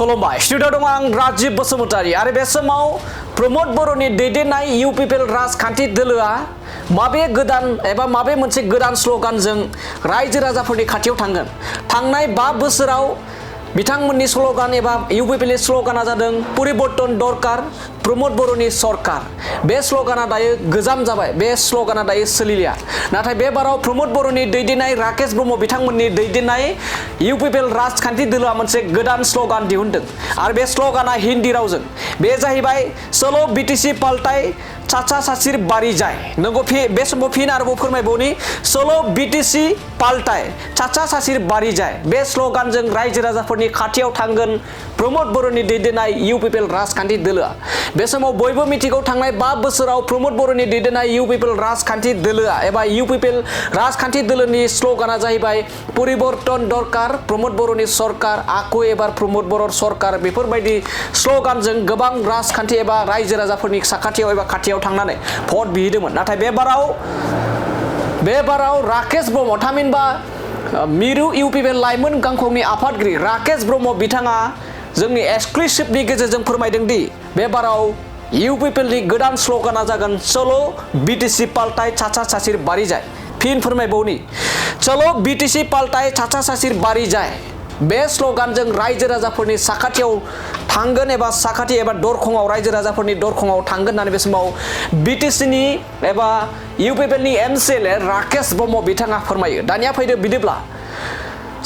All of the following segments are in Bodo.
खुलुमबाय स्टुडिअ दं आं राजीव बसुमतारी आरो बे समाव प्रमोद बर'नि दैदेननाय UPPL राजखान्थि दोलोआ माबे गोदान एबा माबे मोनसे गोदान स्ल'गानजों रायजो राजाफोरनि खाथियाव थांगोन। थांनाय 5 बोसोराव बिथांमोननि स्ल'गान एबा UPPL नि स्ल'गाना जादों परिबर्तन दरकार प्रमोद बर'नि सरकार। बे स्ल'गाना दायो गोजाम जाबाय, बे स्ल'गाना दायो सोलिलिया। नाथाय बे बाराव प्रमोद बर'नि दैदेननाय राकेश ब्रह्म बिथांमोननि दैदेननाय UPPL राजखान्थि दोलोआ मोनसे गोदान स्ल'गान दिहुनदों आरो बे स्ल'गाना हिन्दी रावजों। बे जाहैबाय चलो BTC पाल्टाई चाचा चाचिर बारिजाय। नंगौ बे समाव फिन आरोबाव फोरमायबावनि चलो BTC पाल्टाई चाचा चाचिर बारिजाय। बे स्ल'गानजों रायजो राजाफोरनि खाथियाव थांगोन प्रमोद बर'नि दैदेननाय UPPL राजखान्थि दोलोआ। बे समाव बयबो मिथिगौ थांनाय 5 बोसोराव प्रमोद बर'नि दैदेननाय UPPL राजखान्थि दोलोआ एबा UPPL राजखान्थि दोलोनि स्ल'गाना जाहैबाय परिबर्तन दरकार प्रमोद बर'नि सरकार आकु एबार प्रमोद बर' सरकार। बेफोरबायदि स्ल'गानजों गोबां राजखान्थि एबा रायजो राजाफोरनि साखाथियाव एबा खाथियाव थांनानै भट बिहैदोंमोन। नाथाय बे बाराव राकेश ब्रह्म थामहिनबा मिरु UPPL लाइमोन गांखंनि आफादगिरि राकेश ब्रह्म बिथाङा जोंनि एक्सक्लुसिभनि गेजेरजों फोरमायदों दि बे बाराव UPPL नि गोदान स्ल'गाना जागोन चलो BTC पाल्टाई चाचा चाचिर बारिजाय। फिन फोरमायबावनि चलो BTC पाल्टाई चाचा चाचिर बारिजाय। बे स्ल'गानजों रायजो राजाफोरनि साखाथियाव थांगोन एबा साखाथि एबा दरखंआव रायजो राजाफोरनि दरखंआव थांगोन होननानै बे समाव BTC नि एबा UPPL नि MCLA राकेश ब्रह्म बिथाङा फोरमायो। दानिया फैदो बिदिब्ला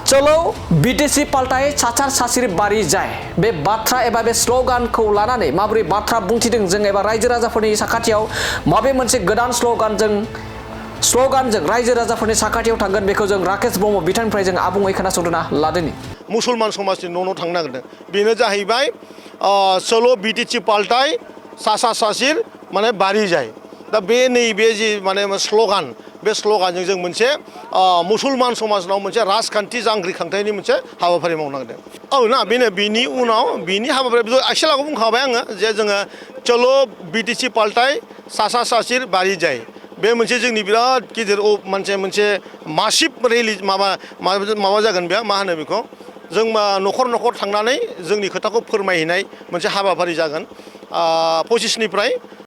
चलो BTC पाल्टाई चाचा चाचिर बारिजाय। बे बाथ्रा एबा बे स्ल'गानखौ लानानै माबोरै बाथ्रा बुंथिदों जों एबा रायजो राजाफोरनि साखाथियाव माबे मोनसे गोदान स्ल'गानजों रायजो राजाफोरनि साखाथियाव थांगोन बेखौ जों राकेश ब्रह्म बिथांनिफ्राय जों आबुङै खोनासंना लादोनि। मुसलमान समाजनि न' थांनो नागिरदों बेनो जाहैबाय चलो BTC पाल्टाई चाचा चाचिर माने बारिजाय। दा बे नैबे जि माने स्ल'गान बे स्ल'गानजों जों मोनसे मुसलमान समाजनाव मोनसे राजखान्थि जांग्रिखांथायनि मोनसे हाबाफारि मावनो नागिरदों। औ ना बेनो बिनि उनाव बिनि हाबाफारि एसेलागै बुंखाबाय आङो जे जोङो चलो BTC पाल्टाई चाचा चाचिर बारिजाय। बे मोनसे जोंनि बिराद गिदिर मोनसे मासिभ रेलि माबा जागोन बे मा होनो बेखौ जों न'खर न'खर थांनानै जोंनि खोथाखौ फोरमायहैनाय मोनसे हाबाफारि जागोन 25 निफ्राय